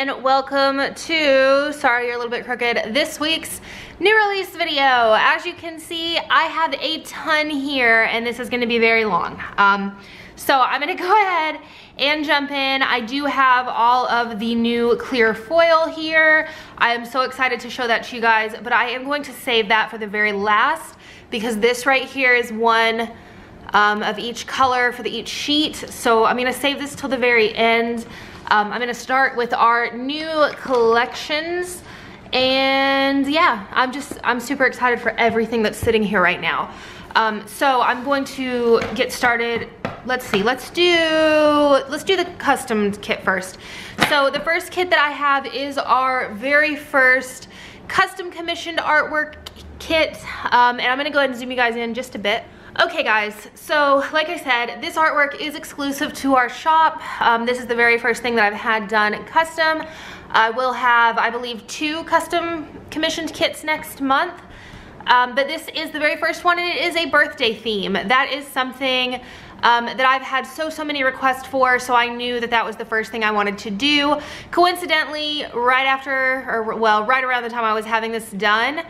and welcome to, sorry you're a little bit crooked, this week's new release video. As you can see, I have a ton here and this is gonna be very long. So I'm gonna go ahead and jump in. I do have all of the new clear foil here. I am so excited to show that to you guys, but I am going to save that for the very last because this right here is one of each color for each sheet. So I'm gonna save this till the very end. I'm gonna start with our new collections. And yeah, I'm super excited for everything that's sitting here right now. So I'm going to get started. Let's see, let's do the custom kit first. So the first kit that I have is our very first custom commissioned artwork kit. And I'm gonna go ahead and zoom you guys in just a bit. Okay guys, so like I said, this artwork is exclusive to our shop. This is the very first thing that I've had done custom. I will have, I believe, 2 custom commissioned kits next month. But this is the very first one and it is a birthday theme. That is something that I've had so many requests for, so I knew that that was the first thing I wanted to do. Coincidentally, right around the time I was having this done,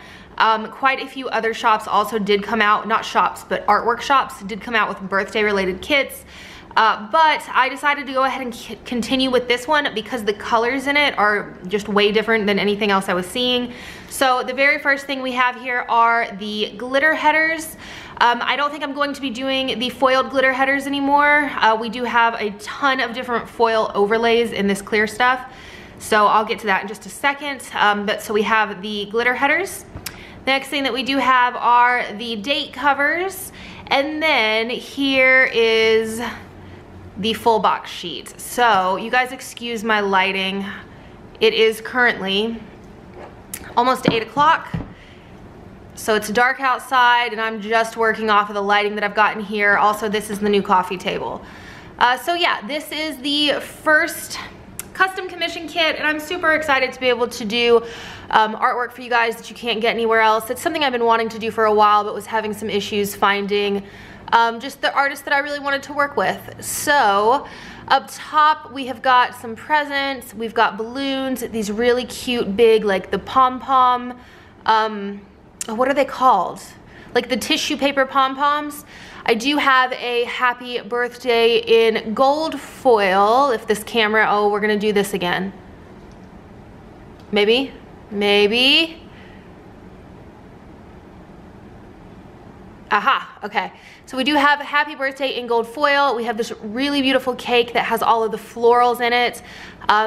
quite a few other shops also did come out, not shops, but artwork shops did come out with birthday related kits. But I decided to go ahead and continue with this one because the colors in it are just way different than anything else I was seeing. So the very first thing we have here are the glitter headers. I don't think I'm going to be doing the foiled glitter headers anymore. We do have a ton of different foil overlays in this clear stuff. So I'll get to that in just a second. So we have the glitter headers. The next thing that we do have are the date covers. And then here is the full box sheet. So you guys excuse my lighting. It is currently almost 8 o'clock. So it's dark outside and I'm just working off of the lighting that I've gotten here. Also, this is the new coffee table. So yeah, this is the first custom commission kit and I'm super excited to be able to do artwork for you guys that you can't get anywhere else. It's something I've been wanting to do for a while but was having some issues finding just the artists that I really wanted to work with. So up top we have got some presents, we've got balloons, these really cute big, like the pom-pom, what are they called? Like the tissue paper pom-poms. I do have a happy birthday in gold foil. If this camera, oh, we're gonna do this again. Maybe. Aha, okay. So we do have a happy birthday in gold foil. We have this really beautiful cake that has all of the florals in it.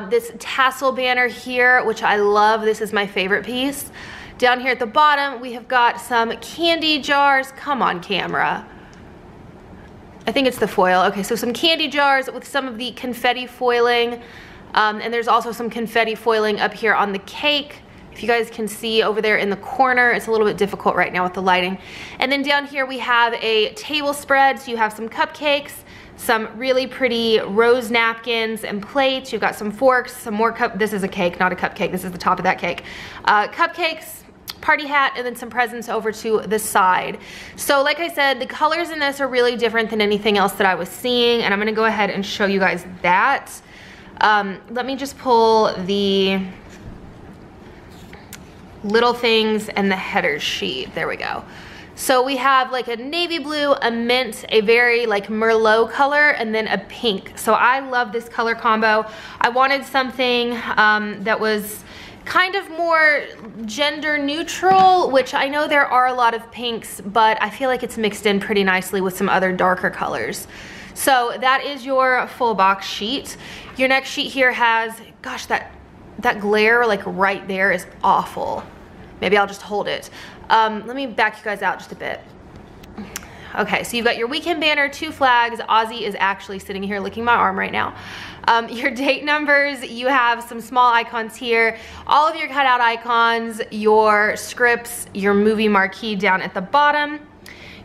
This tassel banner here, which I love. This is my favorite piece. Down here at the bottom, we have got some candy jars. Come on, camera. I think it's the foil. Okay, so some candy jars with some of the confetti foiling. And there's also some confetti foiling up here on the cake. If you guys can see over there in the corner, it's a little bit difficult right now with the lighting. And then down here we have a table spread. So you have some cupcakes, some really pretty rose napkins and plates. You've got some forks, some more this is a cake, not a cupcake. This is the top of that cake. Cupcakes, party hat, and then some presents over to the side. So like I said, the colors in this are really different than anything else that I was seeing, and I'm gonna go ahead and show you guys that. Let me just pull the little things and the header sheet. There we go. So we have like a navy blue, a mint, a very like Merlot color, and then a pink. So I love this color combo. I wanted something that was kind of more gender neutral, which I know there are a lot of pinks, but I feel like it's mixed in pretty nicely with some other darker colors. So that is your full box sheet. Your next sheet here has, gosh, that glare like right there is awful. Maybe I'll just hold it. Let me back you guys out just a bit. Okay, so you've got your weekend banner, 2 flags. Ozzy is actually sitting here licking my arm right now. Your date numbers, you have some small icons here. All of your cutout icons, your scripts, your movie marquee down at the bottom.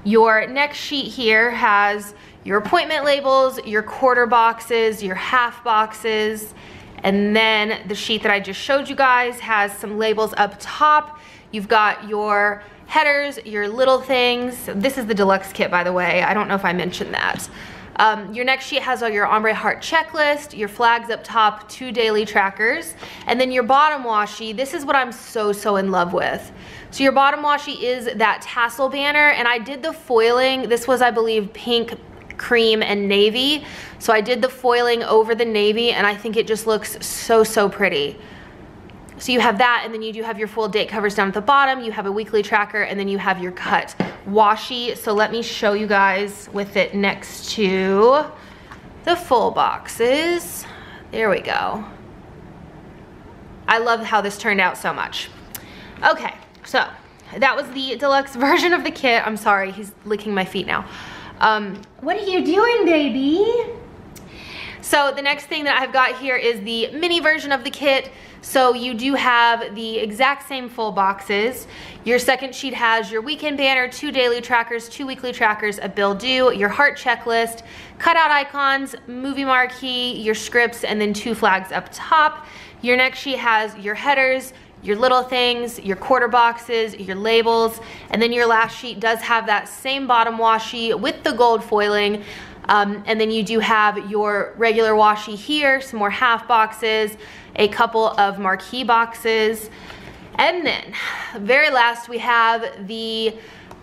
Your next sheet here has your appointment labels, your quarter boxes, your half boxes, and then the sheet that I just showed you guys has some labels up top. You've got your headers, your little things. This is the deluxe kit, by the way. I don't know if I mentioned that. Your next sheet has all your ombre heart checklist, your flags up top, 2 daily trackers, and then your bottom washi. This is what I'm so in love with. So your bottom washi is that tassel banner, and I did the foiling. This was, I believe, pink, cream, and navy. So I did the foiling over the navy, and I think it just looks so pretty. So you have that, and then you do have your full date covers down at the bottom. You have a weekly tracker, and then you have your cut washi. So let me show you guys with it next to the full boxes. There we go. I love how this turned out so much. Okay, so that was the deluxe version of the kit. I'm sorry, he's licking my feet now. What are you doing, baby? So the next thing that I've got here is the mini version of the kit. So you do have the exact same full boxes. Your second sheet has your weekend banner, 2 daily trackers, 2 weekly trackers, a bill due, your heart checklist, cutout icons, movie marquee, your scripts, and then 2 flags up top. Your next sheet has your headers, your little things, your quarter boxes, your labels, and then your last sheet does have that same bottom washi with the gold foiling. And then you do have your regular washi here, some more half boxes, a couple of marquee boxes, and then very last we have the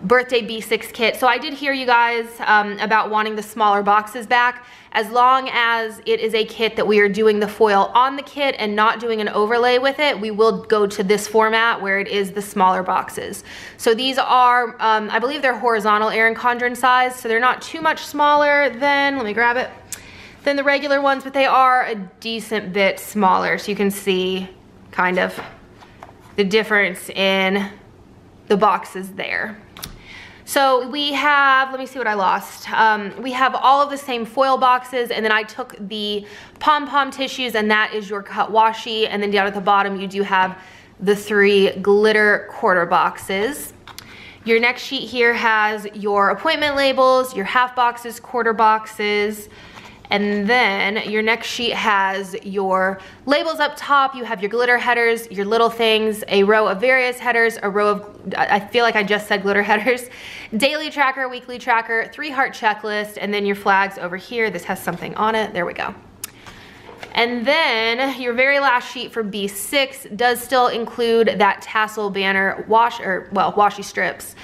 birthday B6 kit. So I did hear you guys about wanting the smaller boxes back. As long as it is a kit that we are doing the foil on the kit and not doing an overlay with it, we will go to this format where it is the smaller boxes. So these are, I believe they're horizontal Erin Condren size, so they're not too much smaller than, let me grab it, than the regular ones, but they are a decent bit smaller. So you can see kind of the difference in the boxes there. So we have, let me see what I lost. We have all of the same foil boxes, and then I took the pom-pom tissues, and that is your cut washi, and then down at the bottom you do have the 3 glitter quarter boxes. Your next sheet here has your appointment labels, your half boxes, quarter boxes, and then your next sheet has your labels up top. You have your glitter headers, your little things, a row of various headers, a row of, I feel like I just said glitter headers, daily tracker, weekly tracker, 3 heart checklist, and then your flags over here. This has something on it. There we go. And then your very last sheet for B6 does still include that tassel banner washi strips.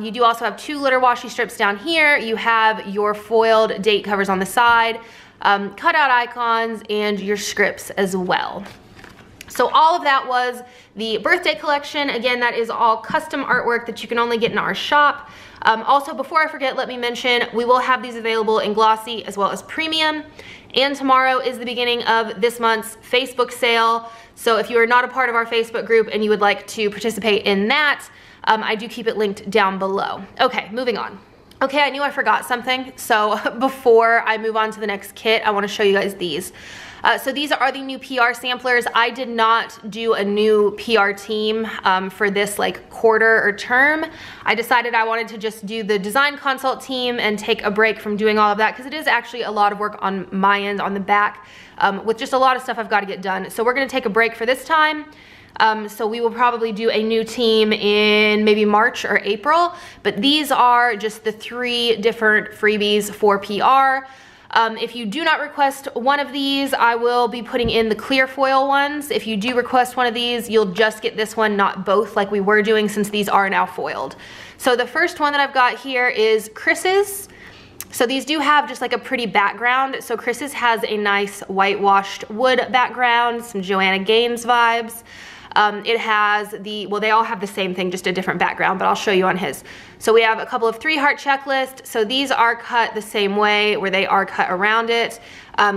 You do also have 2 glitter washi strips down here. You have your foiled date covers on the side, cutout icons, and your scripts as well. So all of that was the birthday collection. Again, that is all custom artwork that you can only get in our shop. Also, before I forget, let me mention, we will have these available in glossy as well as premium. And tomorrow is the beginning of this month's Facebook sale. So if you are not a part of our Facebook group and you would like to participate in that, I do keep it linked down below. Okay, moving on. Okay, I knew I forgot something. So before I move on to the next kit, I want to show you guys these. So these are the new PR samplers. I did not do a new PR team for this like quarter or term. I decided I wanted to just do the design consult team and take a break from doing all of that because it is actually a lot of work on my end on the back with just a lot of stuff I've got to get done. So we're going to take a break for this time. So we will probably do a new team in maybe March or April, but these are just the 3 different freebies for PR. If you do not request one of these, I will be putting in the clear foil ones. If you do request one of these, you'll just get this one, not both like we were doing since these are now foiled. So the first one that I've got here is Chris's. So these do have just like a pretty background. So Chris's has a nice whitewashed wood background, some Joanna Gaines vibes. It has well, they all have the same thing, just a different background, but I'll show you on his. So we have a couple of 3 heart checklists. So these are cut the same way where they are cut around it.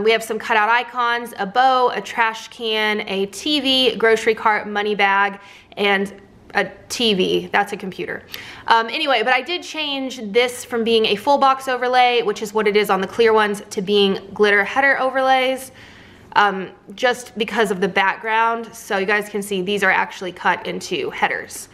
We have some cutout icons, a bow, a trash can, a TV, grocery cart, money bag, and a TV. That's a computer. Anyway, but I did change this from being a full box overlay, which is what it is on the clear ones, to being glitter header overlays. Just because of the background. So you guys can see these are actually cut into headers.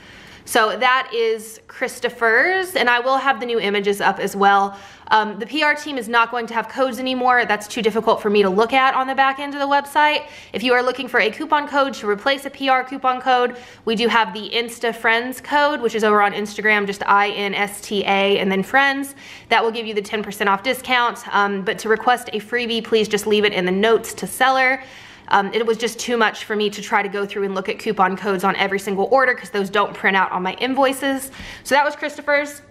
So that is Christopher's, and I will have the new images up as well. The PR team is not going to have codes anymore. That's too difficult for me to look at on the back end of the website. If you are looking for a coupon code to replace a PR coupon code, we do have the Insta Friends code, which is over on Instagram, just INSTA and then friends. That will give you the 10% off discount. But to request a freebie, please just leave it in the notes to seller. It was just too much for me to try to go through and look at coupon codes on every single order because those don't print out on my invoices. So that was Christopher's.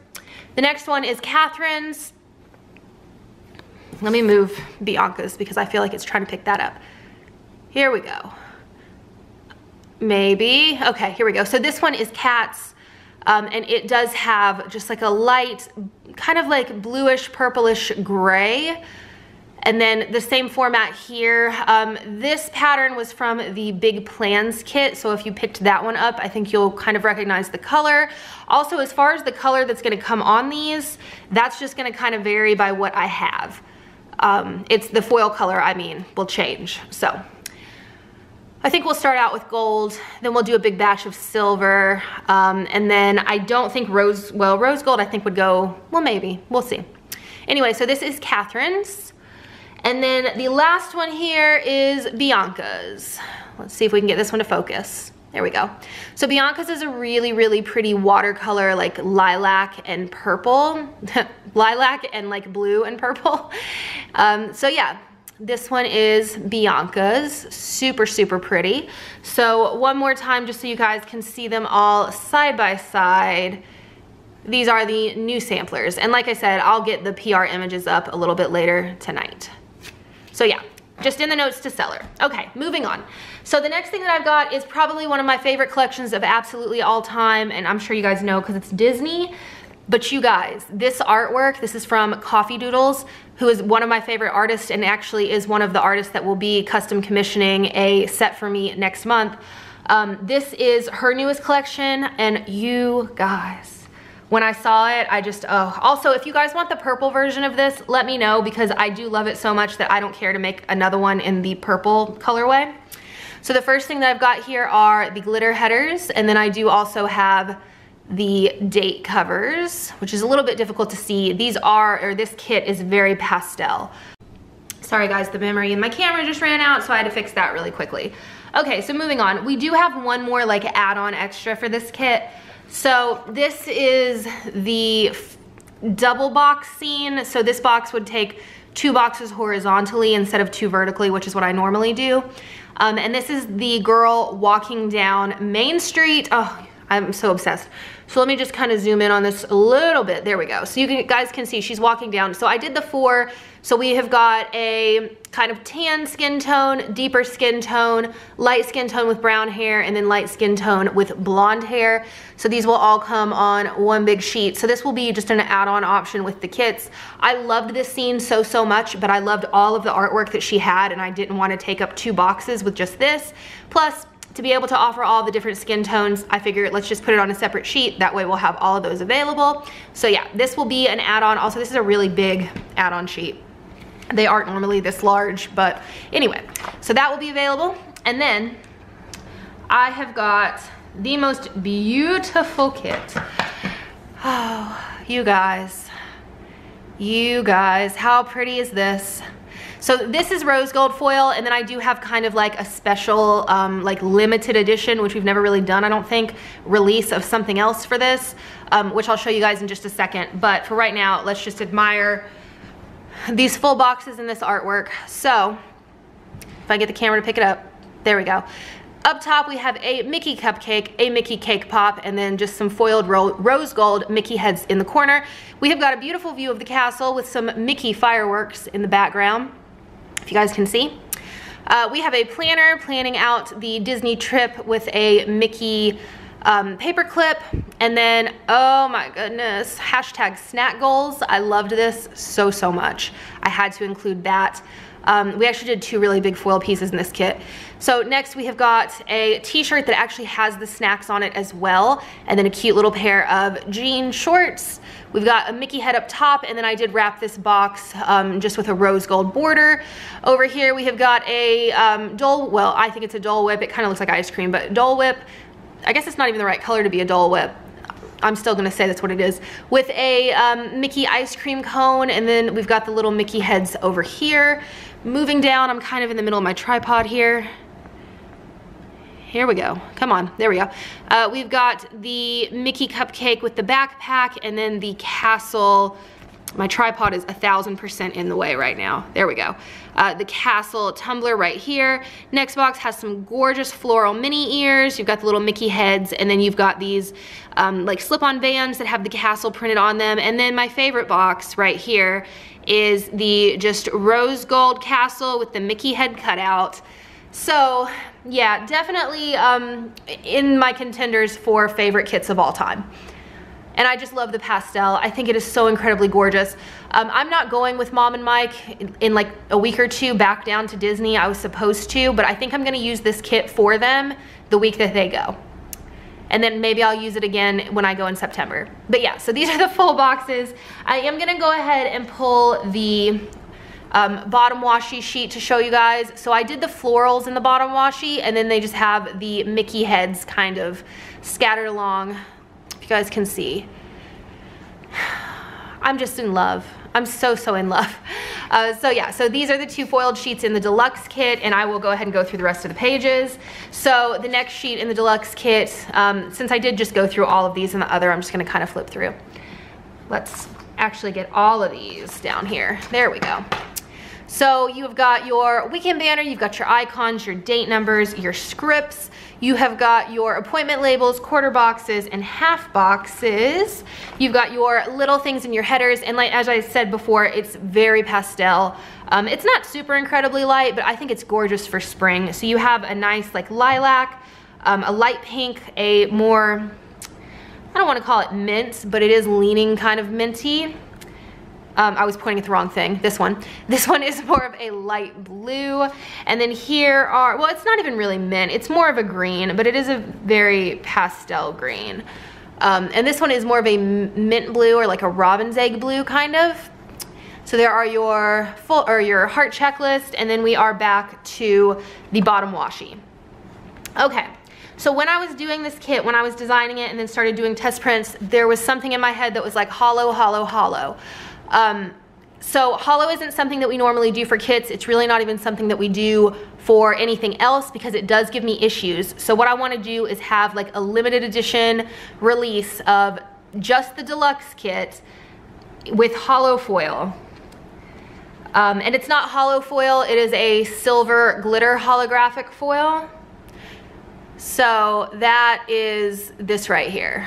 The next one is Catherine's. Let me move Bianca's because I feel like it's trying to pick that up. Here we go. Maybe. Okay, here we go. So this one is Kat's, and it does have just like a light, kind of like bluish, purplish gray. And then the same format here. This pattern was from the Big Plans kit, so if you picked that one up, I think you'll kind of recognize the color. Also, as far as the color that's gonna come on these, that's just gonna kind of vary by what I have. It's the foil color, I mean, will change. So I think we'll start out with gold, then we'll do a big batch of silver, and then I don't think rose gold I think would go, well maybe, we'll see. Anyway, so this is Catherine's. And then the last one here is Bianca's. Let's see if we can get this one to focus. There we go. So Bianca's is a really, really pretty watercolor, like lilac and purple. Lilac and like blue and purple. So yeah, this one is Bianca's. Super, super pretty. So one more time, just so you guys can see them all side by side. These are the new samplers. And like I said, I'll get the PR images up a little bit later tonight. So yeah, just in the notes to seller. Okay, moving on. So the next thing that I've got is probably one of my favorite collections of absolutely all time, and I'm sure you guys know because it's Disney. But you guys, this artwork, this is from Coffee Doodles, who is one of my favorite artists and actually is one of the artists that will be custom commissioning a set for me next month. This is her newest collection, and you guys, when I saw it, I just, oh. Also, if you guys want the purple version of this, let me know because I do love it so much that I don't care to make another one in the purple colorway. So the first thing that I've got here are the glitter headers, and then I do also have the date covers, which is a little bit difficult to see. These are, or this kit is very pastel. Sorry guys, the memory in my camera just ran out, so I had to fix that really quickly. Okay, so moving on. We do have one more like add-on extra for this kit. So this is the double box scene. So this box would take 2 boxes horizontally instead of 2 vertically, which is what I normally do. And this is the girl walking down Main Street. Oh, I'm so obsessed. So let me just kind of zoom in on this a little bit. There we go. So you guys can see she's walking down. So I did the 4. So we have got a kind of tan skin tone, deeper skin tone, light skin tone with brown hair, and then light skin tone with blonde hair. So these will all come on one big sheet. So this will be just an add-on option with the kits. I loved this scene so, so much, but I loved all of the artwork that she had, and I didn't want to take up 2 boxes with just this. Plus, to be able to offer all the different skin tones, I figured let's just put it on a separate sheet. That way we'll have all of those available. So yeah, this will be an add-on. Also, this is a really big add-on sheet. They aren't normally this large, but anyway, so that will be available. And then I have got the most beautiful kit. Oh, you guys, how pretty is this? So this is rose gold foil, and then I do have kind of like a special like limited edition, which we've never really done, I don't think, release of something else for this, which I'll show you guys in just a second. But for right now, let's just admire these full boxes and this artwork. So if I get the camera to pick it up, there we go. Up top we have a Mickey cupcake, a Mickey cake pop, and then just some foiled rose gold Mickey heads in the corner. We have got a beautiful view of the castle with some Mickey fireworks in the background, if you guys can see. We have a planner planning out the Disney trip with a Mickey paper clip, and then, oh my goodness, hashtag snack goals. I loved this so, so much. I had to include that. We actually did 2 really big foil pieces in this kit. So next we have got a t-shirt that actually has the snacks on it as well, and then a cute little pair of jean shorts. We've got a Mickey head up top, and then I did wrap this box just with a rose gold border. Over here we have got a Dole, well, I think it's a Dole Whip. It kind of looks like ice cream, but Dole Whip. I guess it's not even the right color to be a Dole Whip. I'm still gonna say that's what it is, with a Mickey ice cream cone, and then we've got the little Mickey heads over here. Moving down, I'm kind of in the middle of my tripod here. Here we go, come on, there we go. We've got the Mickey cupcake with the backpack, and then the castle. My tripod is 1000% in the way right now. There we go. The castle tumbler right here. Next box has some gorgeous floral mini ears. You've got the little Mickey heads, and then you've got these like slip-on bands that have the castle printed on them. And then my favorite box right here is the just rose gold castle with the Mickey head cut out. So yeah, definitely in my contenders for favorite kits of all time. And I just love the pastel. I think it is so incredibly gorgeous. I'm not going with Mom and Mike in like a week or two back down to Disney. I was supposed to, but I think I'm gonna use this kit for them the week that they go. And then maybe I'll use it again when I go in September. But yeah, so these are the full boxes. I am gonna go ahead and pull the bottom washi sheet to show you guys. So I did the florals in the bottom washi, and then they just have the Mickey heads kind of scattered along. You guys can see. I'm just in love. I'm so in love. So yeah, so these are the 2 foiled sheets in the deluxe kit, and I will go ahead and go through the rest of the pages. So the next sheet in the deluxe kit, since I did just go through all of these in the other, I'm just gonna kind of flip through. Let's actually get all of these down here. There we go. So you've got your weekend banner, you've got your icons, your date numbers, your scripts, you have got your appointment labels, quarter boxes, and half boxes. You've got your little things in your headers, and like as I said before, it's very pastel. It's not super incredibly light, but I think it's gorgeous for spring. So you have a nice like lilac, a light pink, a more, I don't want to call it mint, but it is leaning kind of minty. I was pointing at the wrong thing. This one is more of a light blue. And then here are, well, it's not even really mint. It's more of a green, but it is a very pastel green. And this one is more of a mint blue, or like a robin's egg blue kind of. So there are your full, or your heart checklist, and then we are back to the bottom washi. Okay. So when I was doing this kit, when I was designing it and then started doing test prints, there was something in my head that was like hollow, hollow, hollow. So hollow isn't something that we normally do for kits. It's really not even something that we do for anything else, because it does give me issues. So what I want to do is have like a limited edition release of just the deluxe kit with hollow foil. And it's not hollow foil, it is a silver glitter holographic foil. So that is this right here.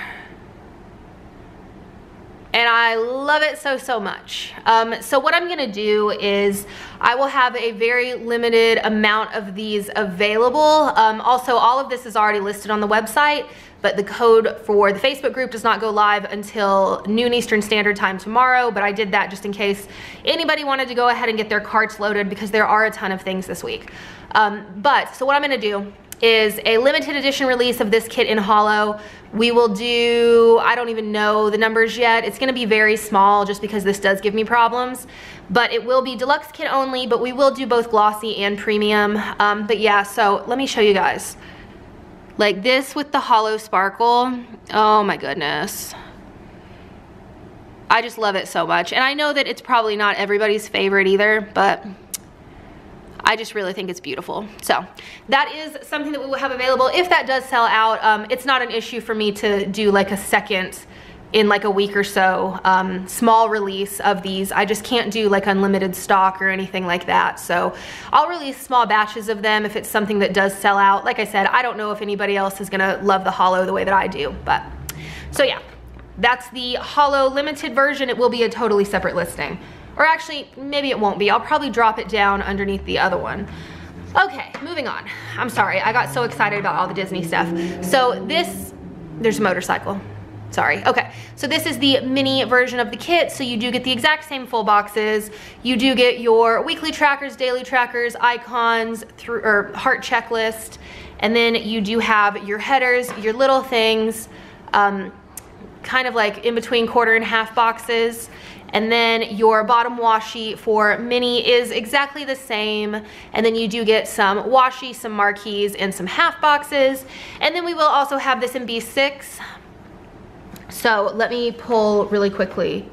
And I love it so much. So what I'm gonna do is I will have a very limited amount of these available. Also, all of this is already listed on the website, but the code for the Facebook group does not go live until noon Eastern Standard Time tomorrow, but I did that just in case anybody wanted to go ahead and get their carts loaded, because there are a ton of things this week. So what I'm gonna do is a limited edition release of this kit in hollow. We will do, I don't even know the numbers yet. It's gonna be very small just because this does give me problems. But it will be deluxe kit only, but we will do both glossy and premium. But yeah, so let me show you guys. Like this with the hollow sparkle, oh my goodness. I just love it so much. And I know that it's probably not everybody's favorite either, but I just really think it's beautiful. So that is something that we will have available. If that does sell out, it's not an issue for me to do like a second in like a week or so, small release of these. I just can't do like unlimited stock or anything like that. So I'll release small batches of them if it's something that does sell out. Like I said, I don't know if anybody else is gonna love the hollow the way that I do, but so yeah, that's the hollow limited version. It will be a totally separate listing. Or actually, maybe it won't be. I'll probably drop it down underneath the other one. Okay, moving on. I'm sorry, I got so excited about all the Disney stuff. So this, there's a motorcycle. Sorry, okay. So this is the mini version of the kit. So you do get the exact same full boxes. You do get your weekly trackers, daily trackers, icons, or heart checklist. And then you do have your headers, your little things, kind of like in between quarter and half boxes. And then your bottom washi for mini is exactly the same. And then you do get some washi, some marquees, and some half boxes. And then we will also have this in B6. So let me pull really quickly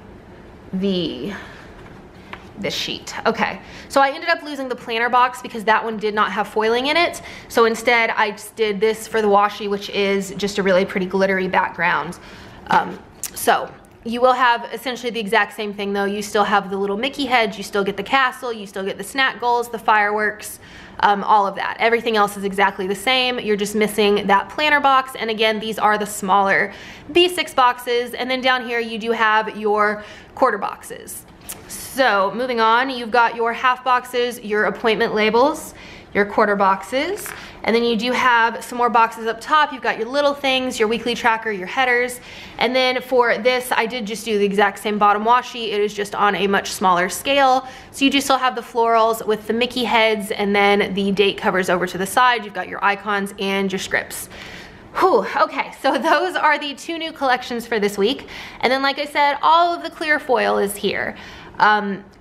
this sheet. Okay, so I ended up losing the planner box because that one did not have foiling in it. So instead I just did this for the washi, which is just a really pretty glittery background. So you will have essentially the exact same thing though. You still have the little Mickey heads, you still get the castle, you still get the snack goals, the fireworks, all of that. Everything else is exactly the same. You're just missing that planner box. And again, these are the smaller B6 boxes. And then down here you do have your quarter boxes. So moving on, you've got your half boxes, your appointment labels, your quarter boxes, and then you do have some more boxes up top. You've got your little things, your weekly tracker, your headers, and then for this, I did just do the exact same bottom washi. It is just on a much smaller scale. So you do still have the florals with the Mickey heads, and then the date covers over to the side. You've got your icons and your scripts. Whew, okay, so those are the 2 new collections for this week. And then like I said, all of the clear foil is here.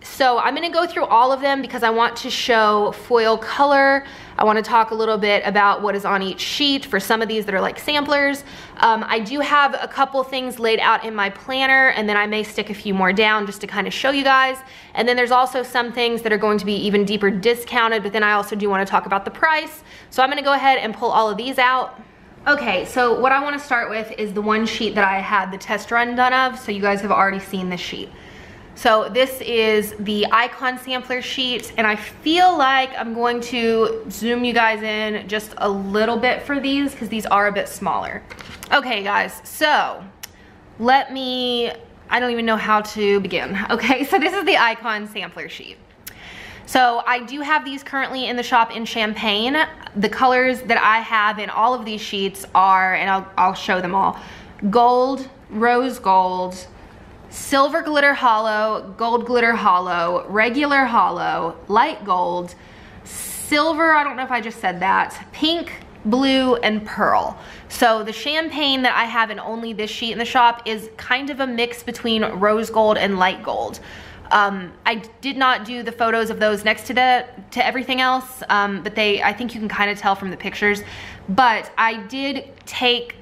So I'm gonna go through all of them because I want to show foil color. I wanna talk a little bit about what is on each sheet for some of these that are like samplers. I do have a couple things laid out in my planner, and then I may stick a few more down just to kind of show you guys. And then there's also some things that are going to be even deeper discounted, but then I also do wanna talk about the price. So I'm gonna go ahead and pull all of these out. Okay, so what I wanna start with is the one sheet that I had the test run done of, so you guys have already seen this sheet. So this is the icon sampler sheet, and I feel like I'm going to zoom you guys in just a little bit for these because these are a bit smaller. Okay guys, so I don't even know how to begin. Okay, so this is the icon sampler sheet. So I do have these currently in the shop in champagne. The colors that I have in all of these sheets are, and I'll show them all, gold, rose gold, silver glitter hollow, gold glitter hollow, regular hollow, light gold, silver, I don't know if I just said that, pink, blue, and pearl. So the champagne that I have in only this sheet in the shop is kind of a mix between rose gold and light gold. I did not do the photos of those next to everything else, but I think you can kind of tell from the pictures. But I did take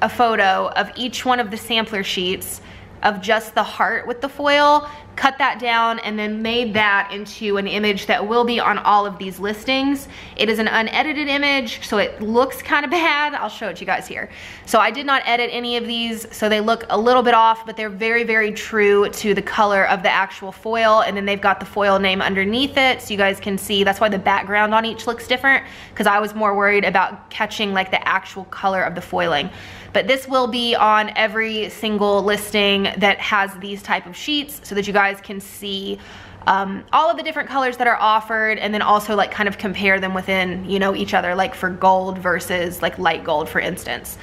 a photo of each one of the sampler sheets of just the heart with the foil, cut that down, and then made that into an image that will be on all of these listings. It is an unedited image, so it looks kind of bad. I'll show it to you guys here. So I did not edit any of these, so they look a little bit off, but they're very, very true to the color of the actual foil, and then they've got the foil name underneath it, so you guys can see. That's why the background on each looks different, because I was more worried about catching like the actual color of the foiling. But this will be on every single listing that has these type of sheets so that you guys can see all of the different colors that are offered, and then also like kind of compare them within, you know, each other, like for gold versus like light gold, for instance.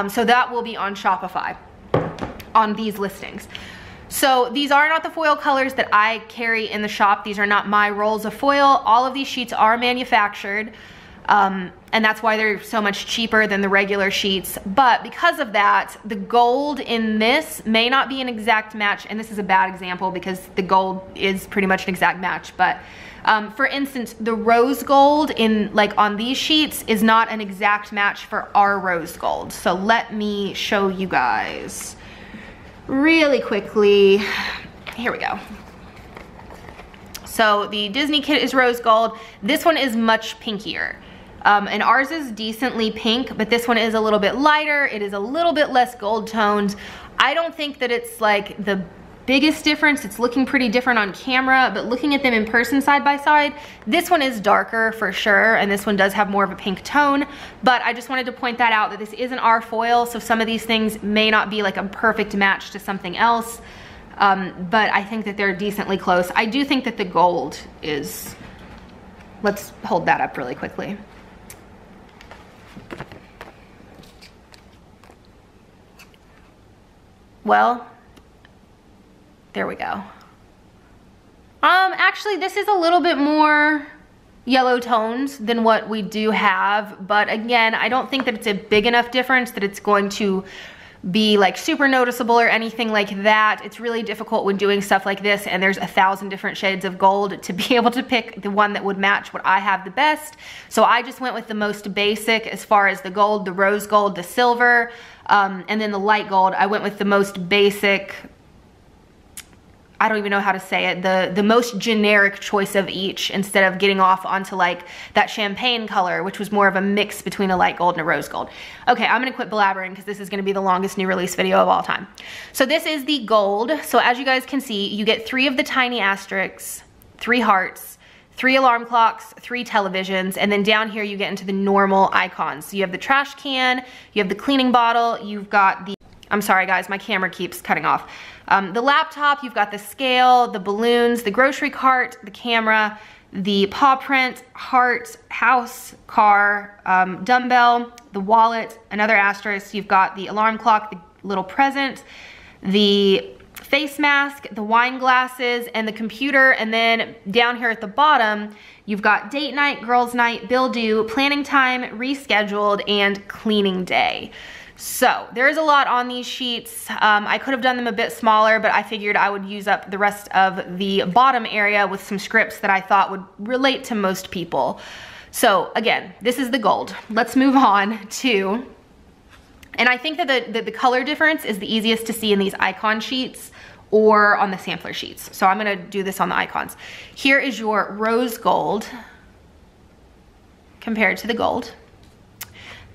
So that will be on Shopify on these listings. So these are not the foil colors that I carry in the shop. These are not my rolls of foil. All of these sheets are manufactured. And that's why they're so much cheaper than the regular sheets. But because of that, the gold in this may not be an exact match, and this is a bad example because the gold is pretty much an exact match. But for instance, the rose gold in like on these sheets is not an exact match for our rose gold. So let me show you guys really quickly. Here we go. So the Disney kit is rose gold. This one is much pinkier. And ours is decently pink, but this one is a little bit lighter. It is a little bit less gold toned. I don't think that it's like the biggest difference. It's looking pretty different on camera, but looking at them in person side by side, this one is darker for sure, and this one does have more of a pink tone. But I just wanted to point that out, that this isn't our foil, so some of these things may not be like a perfect match to something else. But I think that they're decently close. I do think that the gold is, let's hold that up really quickly. Well, there we go. Actually, this is a little bit more yellow tones than what we do have, but again, I don't think that it's a big enough difference that it's going to be like super noticeable or anything like that. It's really difficult when doing stuff like this and there's 1,000 different shades of gold to be able to pick the one that would match what I have the best. So I just went with the most basic as far as the gold, the rose gold, the silver, and then the light gold. I went with the most basic, I don't even know how to say it, the most generic choice of each, instead of getting off onto like that champagne color, which was more of a mix between a light gold and a rose gold. Okay, I'm gonna quit blabbering because this is gonna be the longest new release video of all time. So this is the gold. So as you guys can see, you get 3 of the tiny asterisks, 3 hearts, 3 alarm clocks, 3 televisions, and then down here you get into the normal icons. So you have the trash can, you have the cleaning bottle, you've got the, I'm sorry guys, my camera keeps cutting off. The laptop, you've got the scale, the balloons, the grocery cart, the camera, the paw print, heart, house, car, dumbbell, the wallet, another asterisk. You've got the alarm clock, the little present, the face mask, the wine glasses, and the computer. And then down here at the bottom, you've got date night, girls night, bill due, planning time, rescheduled, and cleaning day. So there is a lot on these sheets. I could have done them a bit smaller, but I figured I would use up the rest of the bottom area with some scripts that I thought would relate to most people. So again, this is the gold. Let's move on to, and I think that the color difference is the easiest to see in these icon sheets or on the sampler sheets. So I'm gonna do this on the icons. Here is your rose gold compared to the gold.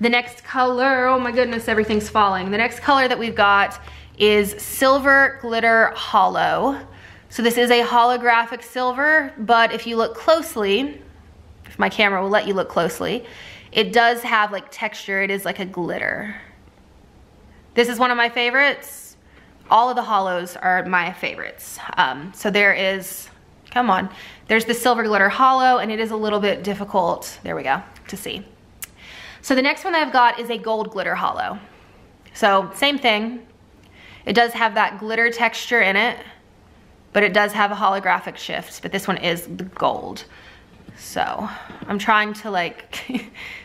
The next color, oh my goodness, everything's falling. The next color that we've got is silver glitter hollow. So this is a holographic silver, but if you look closely, if my camera will let you look closely, it does have like texture. It is like a glitter. This is one of my favorites. All of the hollows are my favorites. So there is, come on, there's the silver glitter hollow, and it is a little bit difficult, there we go, to see. So the next one that I've got is a gold glitter hollow. So same thing. It does have that glitter texture in it, but it does have a holographic shift, but this one is the gold. So I'm trying to like,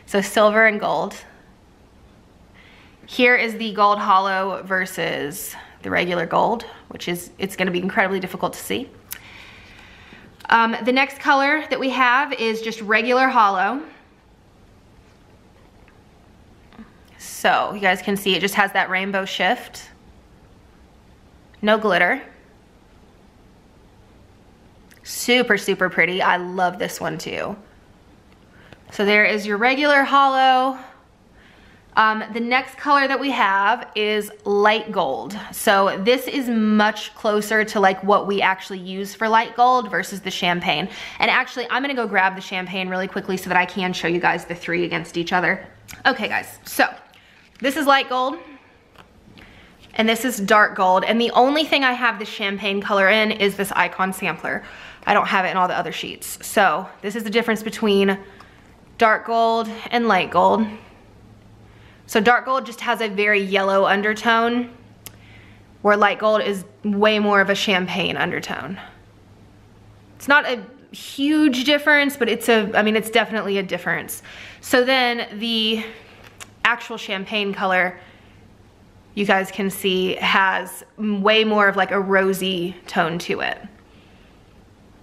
so silver and gold. Here is the gold hollow versus the regular gold, which is, it's gonna be incredibly difficult to see. The next color that we have is just regular hollow. So you guys can see it just has that rainbow shift. No glitter. Super, super pretty. I love this one too. So there is your regular hollow. The next color that we have is light gold. So this is much closer to like what we actually use for light gold versus the champagne. And actually, I'm gonna go grab the champagne really quickly so that I can show you guys the 3 against each other. Okay guys, so this is light gold and this is dark gold. And the only thing I have the champagne color in is this icon sampler. I don't have it in all the other sheets. So this is the difference between dark gold and light gold. So dark gold just has a very yellow undertone, where light gold is way more of a champagne undertone. It's not a huge difference, but it's it's definitely a difference. So then the actual champagne color, you guys can see, has way more of like a rosy tone to it.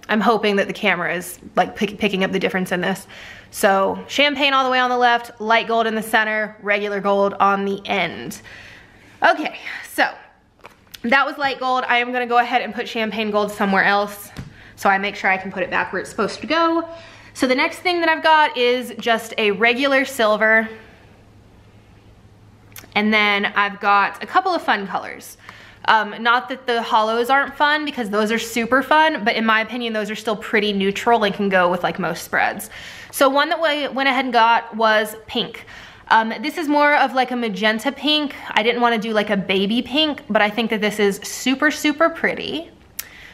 I'm hoping that the camera is like picking up the difference in this. So champagne all the way on the left, light gold in the center, regular gold on the end. Okay, so that was light gold. I am gonna go ahead and put champagne gold somewhere else so I make sure I can put it back where it's supposed to go. So the next thing that I've got is just a regular silver. And then I've got a couple of fun colors. Not that the hollows aren't fun, because those are super fun, but in my opinion, those are still pretty neutral and can go with like most spreads. So one that we went ahead and got was pink. This is more of like a magenta pink. I didn't want to do like a baby pink, but I think that this is super, super pretty.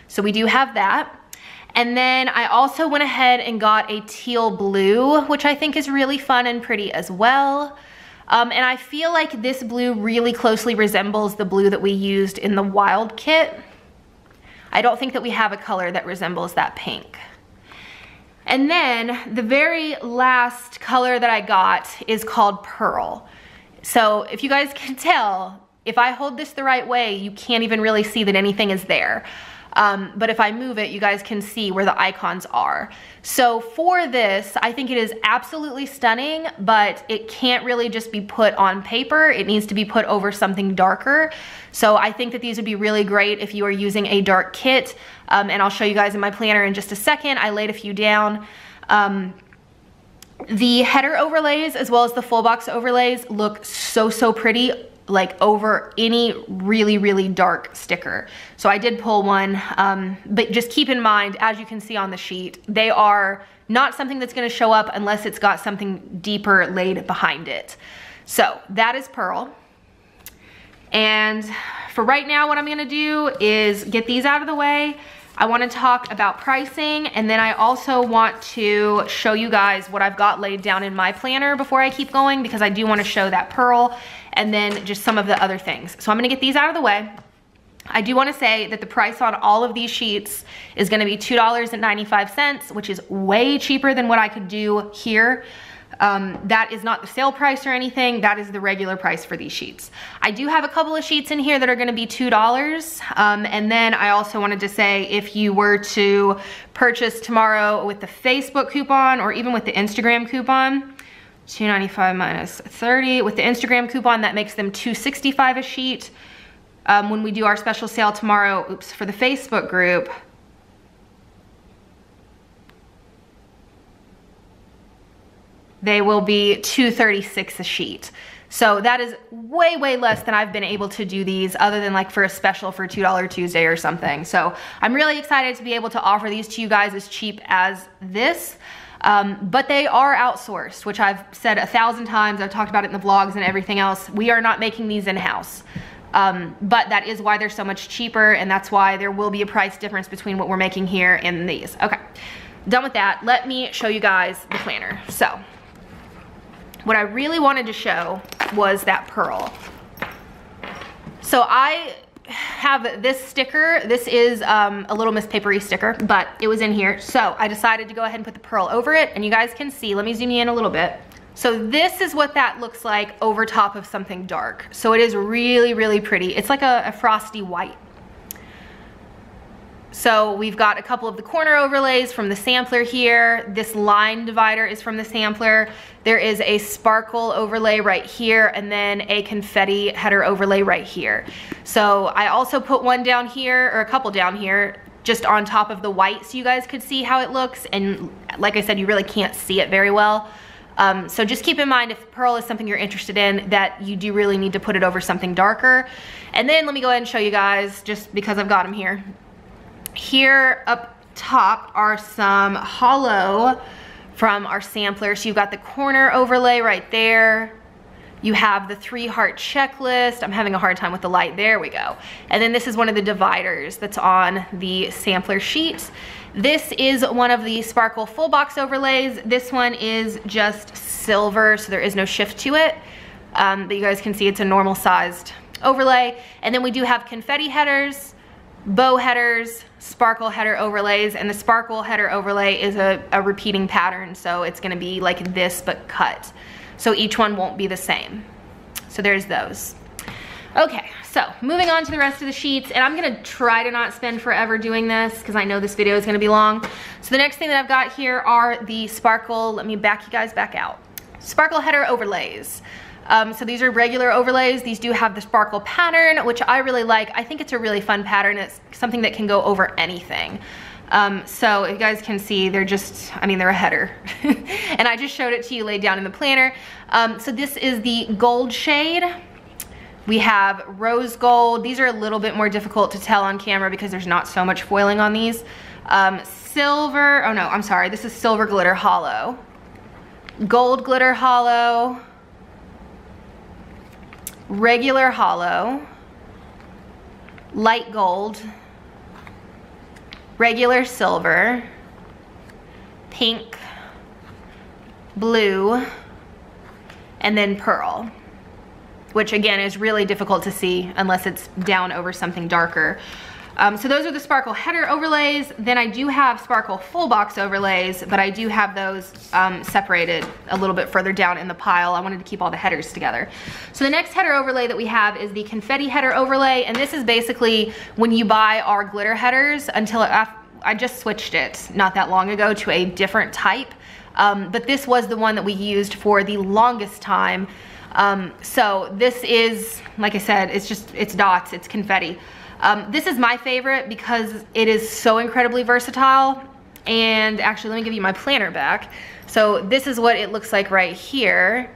So we do have that. And then I also went ahead and got a teal blue, which I think is really fun and pretty as well. And I feel like this blue really closely resembles the blue that we used in the Wild kit. I don't think that we have a color that resembles that pink. And then the very last color that I got is called Pearl. So if you guys can tell, if I hold this the right way, you can't even really see that anything is there. But if I move it, you guys can see where the icons are. So for this, I think it is absolutely stunning, but it can't really just be put on paper. It needs to be put over something darker. So I think that these would be really great if you are using a dark kit. And I'll show you guys in my planner in just a second. I laid a few down. The header overlays as well as the full box overlays look so pretty, like over any really dark sticker. So I did pull one, but just keep in mind, as you can see on the sheet, they are not something that's gonna show up unless it's got something deeper laid behind it. So that is Pearl. And for right now, what I'm gonna do is get these out of the way. I wanna talk about pricing, and then I also want to show you guys what I've got laid down in my planner before I keep going, because I do wanna show that Pearl and then just some of the other things. So I'm gonna get these out of the way. I do wanna say that the price on all of these sheets is gonna be $2.95, which is way cheaper than what I could do here. That is not the sale price or anything. That is the regular price for these sheets. I do have a couple of sheets in here that are gonna be $2. And then I also wanted to say, if you were to purchase tomorrow with the Facebook coupon or even with the Instagram coupon, $2.95 minus 30, with the Instagram coupon, that makes them $2.65 a sheet. When we do our special sale tomorrow, oops, for the Facebook group, they will be $2.36 a sheet. So that is way less than I've been able to do these, other than like for a special for $2 Tuesday or something. So I'm really excited to be able to offer these to you guys as cheap as this. But they are outsourced, which I've said 1,000 times. I've talked about it in the vlogs and everything else. We are not making these in-house. But that is why they're so much cheaper, and that's why there will be a price difference between what we're making here and these. Okay, done with that. Let me show you guys the planner. So what I really wanted to show was that Pearl. So I have this sticker. This is a Little Miss Papery sticker, but it was in here. So I decided to go ahead and put the Pearl over it, and you guys can see, let me zoom you in a little bit. So this is what that looks like over top of something dark. So it is really pretty. It's like a frosty white. So we've got a couple of the corner overlays from the sampler here. This line divider is from the sampler. There is a sparkle overlay right here, and then a confetti header overlay right here. So I also put one down here, or a couple down here, just on top of the white so you guys could see how it looks. And like I said, you really can't see it very well. So just keep in mind, if Pearl is something you're interested in, that you do really need to put it over something darker. And then let me go ahead and show you guys, just because I've got them here. Here up top are some hollow from our sampler. So you've got the corner overlay right there. You have the 3-heart checklist. I'm having a hard time with the light. There we go. And then this is one of the dividers that's on the sampler sheet. This is one of the sparkle full box overlays. This one is just silver, so there is no shift to it. But you guys can see it's a normal sized overlay. And then we do have confetti headers, bow headers, sparkle header overlays, and the sparkle header overlay is a repeating pattern, so it's gonna be like this but cut. So each one won't be the same. So there's those. Okay, so moving on to the rest of the sheets, and I'm gonna try to not spend forever doing this because I know this video is gonna be long. So the next thing that I've got here are the sparkle, let me back you guys back out. Sparkle header overlays. So these are regular overlays. These do have the sparkle pattern, which I really like. I think it's a really fun pattern. It's something that can go over anything. So you guys can see, they're just, I mean, they're a header. And I just showed it to you laid down in the planner. So this is the gold shade. We have rose gold. These are a little bit more difficult to tell on camera because there's not so much foiling on these. Silver, oh no, I'm sorry. This is silver glitter hollow. Gold glitter hollow. Regular hollow, light gold, regular silver, pink, blue, and then pearl, which again is really difficult to see unless it's down over something darker. So those are the sparkle header overlays. Then I do have sparkle full box overlays, but I do have those separated a little bit further down in the pile. I wanted to keep all the headers together. So the next header overlay that we have is the confetti header overlay, and this is basically when you buy our glitter headers I just switched it not that long ago to a different type, but this was the one that we used for the longest time. So this is, like I said, it's dots, it's confetti. This is my favorite because it is so incredibly versatile. And actually, let me give you my planner back. So this is what it looks like right here.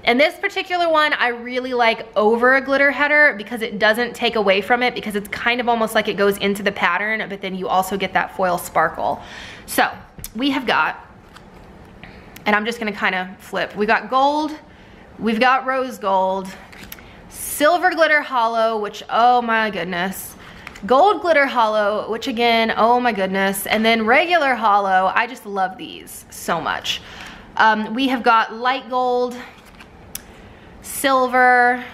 And this particular one, I really like over a glitter header because it doesn't take away from it, because it's kind of almost like it goes into the pattern, but then you also get that foil sparkle. So we have got, and I'm just gonna kind of flip. We got gold, we've got rose gold, silver glitter hollow, which, oh my goodness. Gold glitter hollow, which again, oh my goodness. And then regular hollow, I just love these so much. We have got light gold, silver,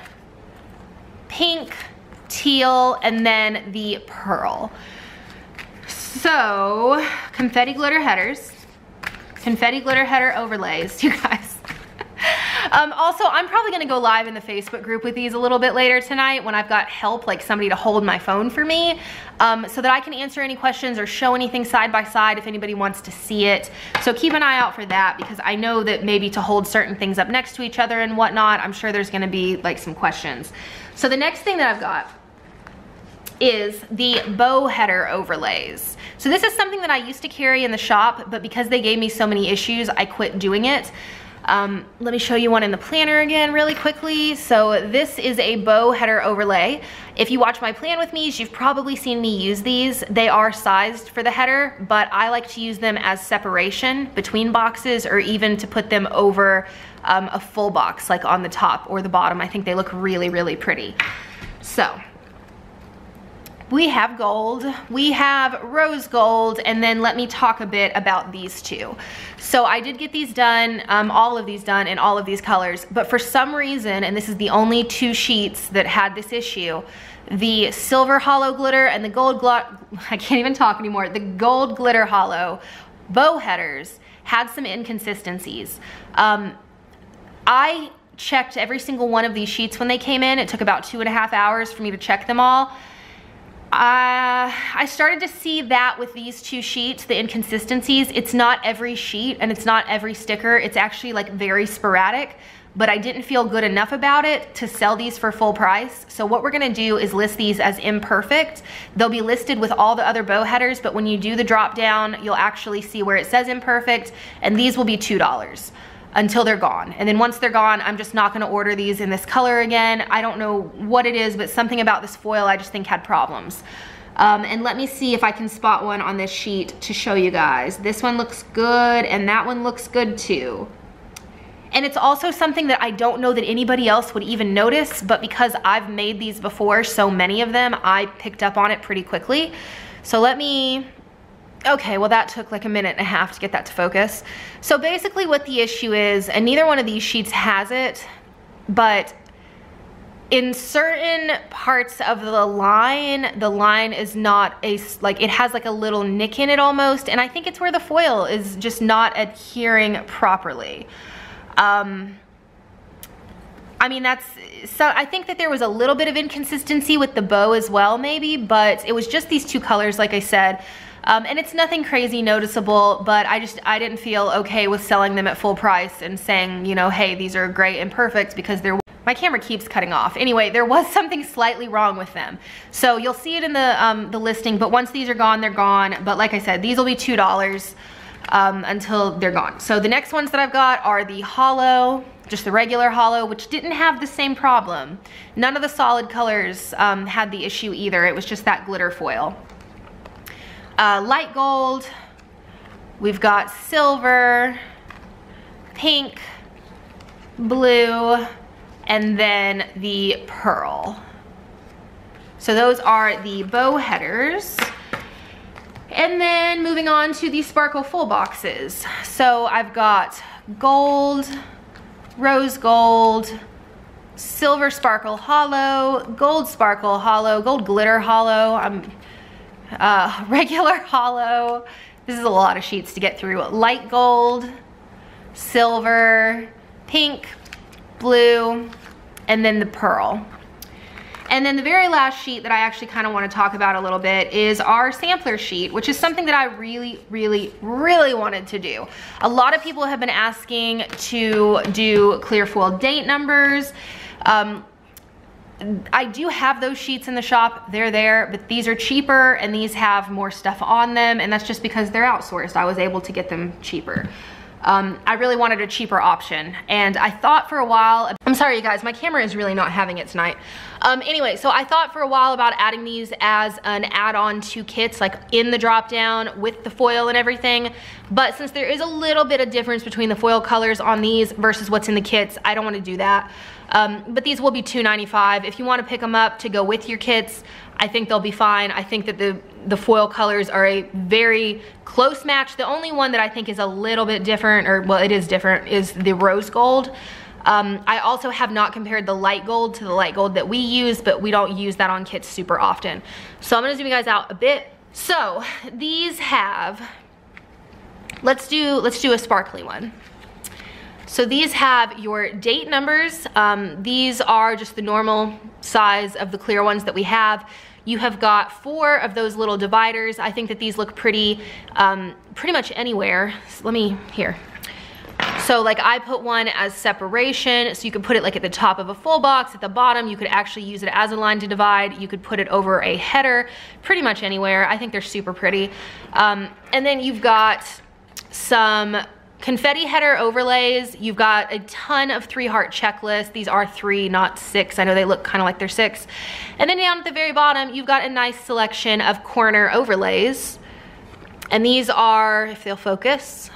pink, teal, and then the pearl. So, confetti glitter headers, confetti glitter header overlays, you guys. Also, I'm probably gonna go live in the Facebook group with these a little bit later tonight when I've got help, like somebody to hold my phone for me, so that I can answer any questions or show anything side by side if anybody wants to see it. So keep an eye out for that, because I know that maybe to hold certain things up next to each other and whatnot, I'm sure there's gonna be like some questions. So the next thing that I've got is the bow header overlays. So this is something that I used to carry in the shop, but because they gave me so many issues, I quit doing it. Let me show you one in the planner again really quickly. So this is a bow header overlay. If you watch my plan with me, you've probably seen me use these. They are sized for the header, but I like to use them as separation between boxes, or even to put them over a full box, like on the top or the bottom. I think they look really, really pretty. So we have gold, we have rose gold, and then let me talk a bit about these two. So I did get these done, all of these done in all of these colors, but for some reason, and this is the only two sheets that had this issue, the silver hollow glitter and the gold I can't even talk anymore, the gold glitter hollow bow headers had some inconsistencies. I checked every single one of these sheets when they came in. It took about 2.5 hours for me to check them all. I started to see that with these two sheets, the inconsistencies. It's not every sheet and it's not every sticker. It's actually like very sporadic, but I didn't feel good enough about it to sell these for full price. So what we're gonna do is list these as imperfect. They'll be listed with all the other bow headers, but when you do the drop down, you'll actually see where it says imperfect, and these will be $2 until they're gone. And then once they're gone, I'm just not gonna order these in this color again. I don't know what it is, but something about this foil I just think had problems. And let me see if I can spot one on this sheet to show you guys. This one looks good, and that one looks good too. And it's also something that I don't know that anybody else would even notice, but because I've made these before, so many of them, I picked up on it pretty quickly. So let me, okay, well that took like 1.5 minutes to get that to focus. So basically what the issue is, and neither one of these sheets has it, but in certain parts of the line is not like, it has like a little nick in it almost, and I think it's where the foil is just not adhering properly. I mean, so I think that there was a little bit of inconsistency with the bow as well maybe, but it was just these two colors, like I said. And it's nothing crazy noticeable, but I didn't feel okay with selling them at full price and saying, you know, hey, these are great and perfect, because my camera keeps cutting off. Anyway, there was something slightly wrong with them. So you'll see it in the listing, but once these are gone, they're gone. But like I said, these will be $2 until they're gone. So the next ones that I've got are the hollow, just the regular hollow, which didn't have the same problem. None of the solid colors had the issue either. It was just that glitter foil. Light gold, we've got silver, pink, blue, and then the pearl. So those are the bow headers. And then moving on to the sparkle full boxes. So I've got gold, rose gold, silver sparkle hollow, gold sparkle hollow, gold glitter hollow, regular hollow. This is a lot of sheets to get through. Light gold, silver, pink, blue, and then the pearl. And then the very last sheet that I actually kind of want to talk about a little bit is our sampler sheet, which is something that I really wanted to do. A lot of people have been asking to do clear foil date numbers. I do have those sheets in the shop, they're there, but these are cheaper and these have more stuff on them, and that's just because they're outsourced. I was able to get them cheaper. I really wanted a cheaper option, and I thought for a while, I'm sorry you guys, my camera is really not having it tonight. Anyway, so I thought for a while about adding these as an add-on to kits, like in the drop down with the foil and everything, but since there is a little bit of difference between the foil colors on these versus what's in the kits, I don't want to do that. But these will be $2.95. If you want to pick them up to go with your kits, I think they'll be fine. I think that the foil colors are a very close match. The only one that I think is a little bit different, or well, it is different, is the rose gold. I also have not compared the light gold to the light gold that we use, but we don't use that on kits super often. So I'm gonna zoom you guys out a bit. So these have, let's do a sparkly one. So these have your date numbers. These are just the normal size of the clear ones that we have. You have got 4 of those little dividers. I think that these look pretty much anywhere. So let me, here. So like I put one as separation, so you could put it like at the top of a full box, at the bottom you could actually use it as a line to divide. You could put it over a header, pretty much anywhere. I think they're super pretty. And then you've got some confetti header overlays. You've got a ton of 3-heart checklists. These are 3, not 6. I know they look kind of like they're 6. And then down at the very bottom, you've got a nice selection of corner overlays. And these are, if they'll focus,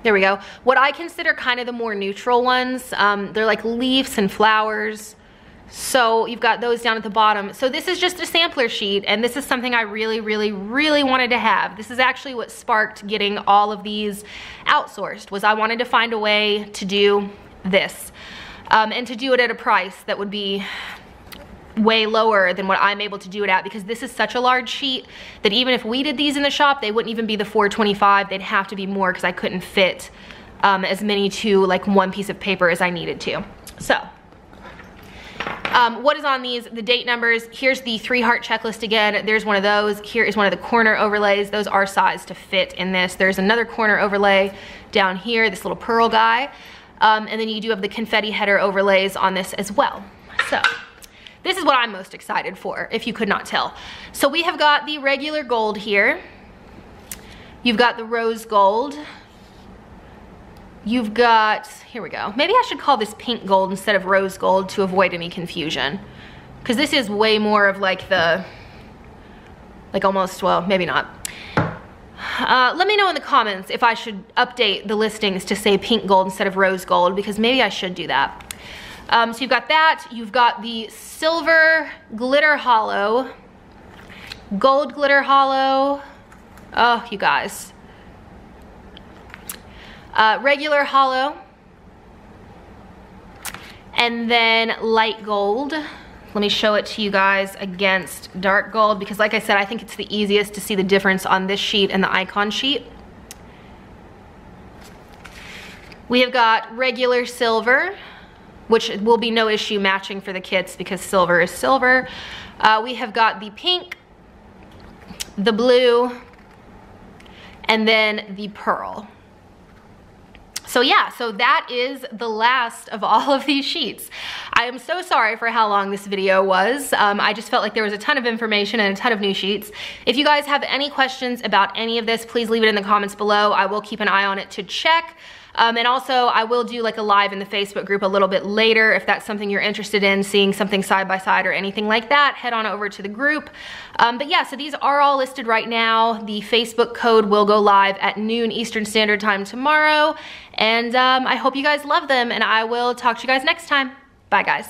there we go. What I consider kind of the more neutral ones. They're like leaves and flowers. So you've got those down at the bottom. So this is just a sampler sheet, and this is something I really wanted to have. This is actually what sparked getting all of these outsourced, was I wanted to find a way to do this. And to do it at a price that would be way lower than what I'm able to do it at, because this is such a large sheet that even if we did these in the shop, they wouldn't even be the $4.25. They'd have to be more because I couldn't fit as many to like one piece of paper as I needed to. So what is on these? The date numbers. Here's the 3-heart checklist again. There's one of those. Here is one of the corner overlays. Those are sized to fit in this. There's another corner overlay down here, this little pearl guy. And then you do have the confetti header overlays on this as well. So this is what I'm most excited for, if you could not tell. So we have got the regular gold here. You've got the rose gold. You've got, here we go. Maybe I should call this pink gold instead of rose gold to avoid any confusion. Because this is way more of like the, like almost, well, maybe not. Let me know in the comments if I should update the listings to say pink gold instead of rose gold, because maybe I should do that. So you've got that. You've got the silver glitter hollow, gold glitter hollow. Oh, you guys. Regular hollow, and then light gold. Let me show it to you guys against dark gold, because like I said, I think it's the easiest to see the difference on this sheet and the icon sheet. We have got regular silver, which will be no issue matching for the kits because silver is silver. We have got the pink, the blue, and then the pearl. So yeah, so that is the last of all of these sheets. I am so sorry for how long this video was. I just felt like there was a ton of information and a ton of new sheets. If you guys have any questions about any of this, please leave it in the comments below. I will keep an eye on it to check. And also I will do like a live in the Facebook group a little bit later if that's something you're interested in, seeing something side by side or anything like that, head on over to the group. But yeah, so these are all listed right now. The Facebook code will go live at noon Eastern Standard Time tomorrow. And I hope you guys love them, and I will talk to you guys next time. Bye guys.